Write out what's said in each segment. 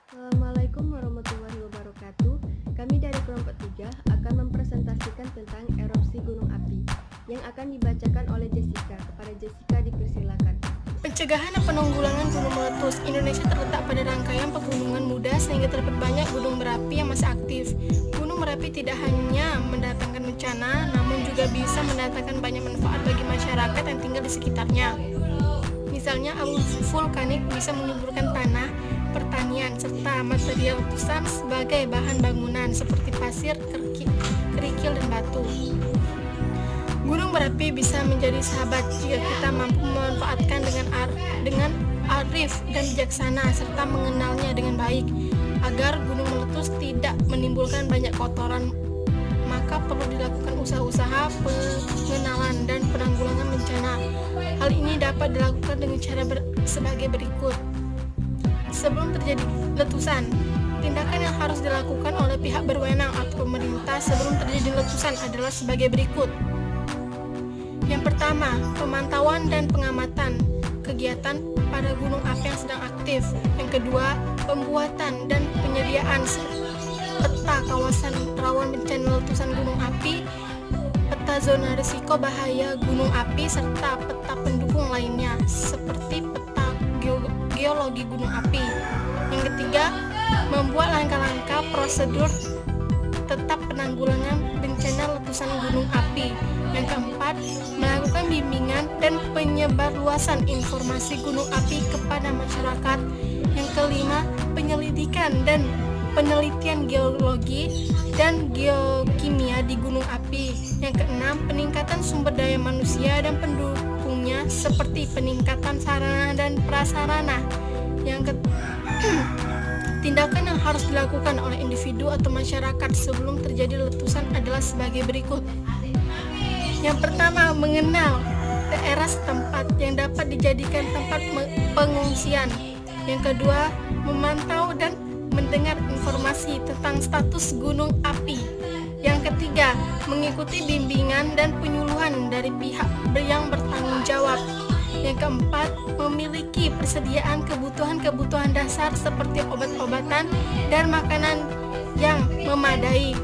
Assalamualaikum warahmatullahi wabarakatuh. Kami dari kelompok 3 akan mempresentasikan tentang erupsi gunung api yang akan dibacakan oleh Jessica. Kepada Jessica dipersilakan. Pencegahan dan penanggulangan gunung meletus. Indonesia terletak pada rangkaian pegunungan muda sehingga terdapat banyak gunung berapi yang masih aktif. Gunung berapi tidak hanya mendatangkan bencana, namun juga bisa mendatangkan banyak manfaat bagi masyarakat yang tinggal di sekitarnya. Misalnya, abu vulkanik bisa menimbulkan tanah, pertanian, serta material letusan sebagai bahan bangunan seperti pasir, kerikil, dan batu. Gunung berapi bisa menjadi sahabat jika kita mampu memanfaatkan dengan arif dan bijaksana serta mengenalnya dengan baik. Agar gunung meletus tidak menimbulkan banyak kotoran, maka perlu dilakukan usaha-usaha pengenalan dan penanggulangan bencana. Hal ini dapat dilakukan dengan cara sebagai berikut. Sebelum terjadi letusan, tindakan yang harus dilakukan oleh pihak berwenang atau pemerintah sebelum terjadi letusan adalah sebagai berikut. Yang pertama, pemantauan dan pengamatan kegiatan pada gunung api yang sedang aktif. Yang kedua, pembuatan dan penyediaan peta kawasan rawan bencana letusan gunung api, peta zona risiko bahaya gunung api, serta peta pendukung lainnya seperti peta geologi gunung api. Yang ketiga, membuat langkah-langkah prosedur tetap penanggulangan bencana letusan gunung api. Yang keempat, melakukan bimbingan dan penyebarluasan informasi gunung api kepada masyarakat. Yang kelima, penyelidikan dan penelitian geologi dan geokimia di gunung api. Yang keenam, peningkatan sumber daya manusia dan pendukungnya seperti peningkatan sarana dan prasarana. Tindakan yang harus dilakukan oleh individu atau masyarakat sebelum terjadi letusan adalah sebagai berikut. Yang pertama, mengenal daerah setempat yang dapat dijadikan tempat pengungsian. Yang kedua, memantau dan mendengar informasi tentang status gunung api. Yang ketiga, mengikuti bimbingan dan penyuluhan dari pihak yang bertanggung jawab. Yang keempat, memiliki persediaan kebutuhan dasar seperti obat-obatan dan makanan yang memadai.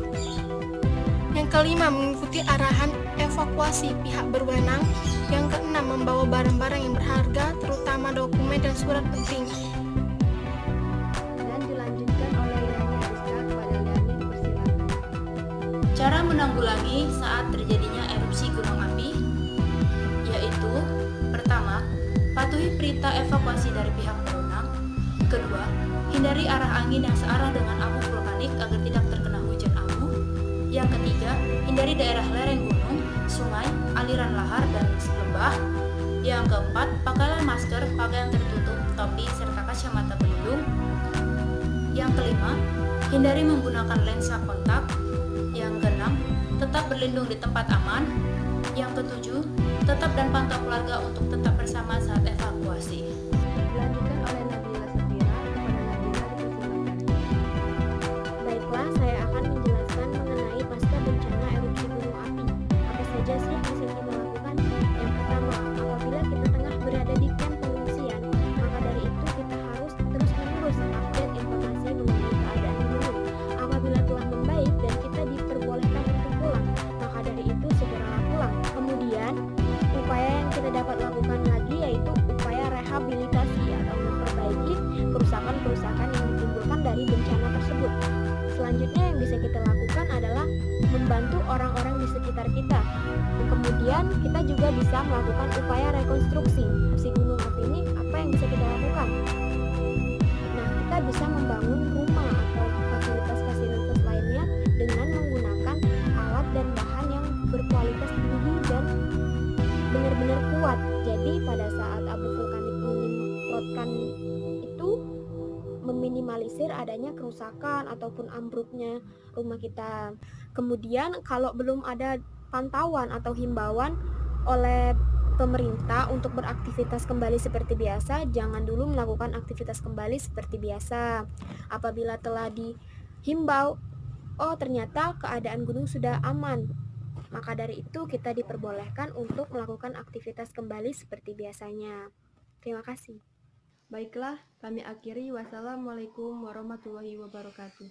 Yang kelima, mengikuti arahan evakuasi pihak berwenang. Yang keenam, membawa barang-barang yang berharga, terutama dokumen dan surat penting. Dan dilanjutkan oleh Leani Rizka. Kepada Leani dipersilakan. Cara menanggulangi saat terjadinya erupsi gunung api yaitu: pertama, patuhi perintah evakuasi dari pihak berwenang. Kedua, hindari arah angin yang searah dengan abu vulkanik agar tidak terkena hujan abu. Yang ketiga, hindari daerah lereng gunung, sungai, aliran lahar, dan lembah. Yang keempat, pakailah masker, pakaian tertutup, topi, serta kacamata pelindung. Yang kelima, hindari menggunakan lensa kontak. Yang keenam, tetap berlindung di tempat aman. Yang ketujuh, tetap dan pantau keluarga untuk tetap bersama saat evakuasi. Dilanjutkan oleh Nabila Safira. Kepada Nabila dipersilakan. Baiklah, saya akan menjelaskan mengenai pasca bencana erupsi gunung api. Apa saja sih yang bisa kita lakukan? Yang pertama, apabila kita tengah berada di kamp pengungsian, maka dari itu kita harus terus-menerus update informasi mengenai keadaan gunung. Apabila telah membaik dan kita diperbolehkan untuk pulang, maka dari itu segeralah pulang. Kemudian, upaya yang kita dapat lakukan lagi yaitu upaya rehabilitasi atau memperbaiki kerusakan-kerusakan yang ditimbulkan dari bencana tersebut. Selanjutnya yang bisa kita lakukan adalah membantu orang-orang di sekitar kita. Kemudian kita juga bisa melakukan upaya rekonstruksi si gunung api ini. Apa yang bisa kita lakukan? Nah, kita bisa membangun rumah atau fasilitas-fasilitas lainnya dengan menggunakan alat dan bahan yang berkualitas tinggi dan benar-benar kuat. Jadi pada saat abu vulkanik menyemprotkan itu meminimalisir adanya kerusakan ataupun ambruknya rumah kita. Kemudian kalau belum ada pantauan atau himbauan oleh pemerintah untuk beraktivitas kembali seperti biasa, jangan dulu melakukan aktivitas kembali seperti biasa. Apabila telah dihimbau, oh ternyata keadaan gunung sudah aman, maka dari itu kita diperbolehkan untuk melakukan aktivitas kembali seperti biasanya. Terima kasih. Baiklah, kami akhiri. Wassalamualaikum warahmatullahi wabarakatuh.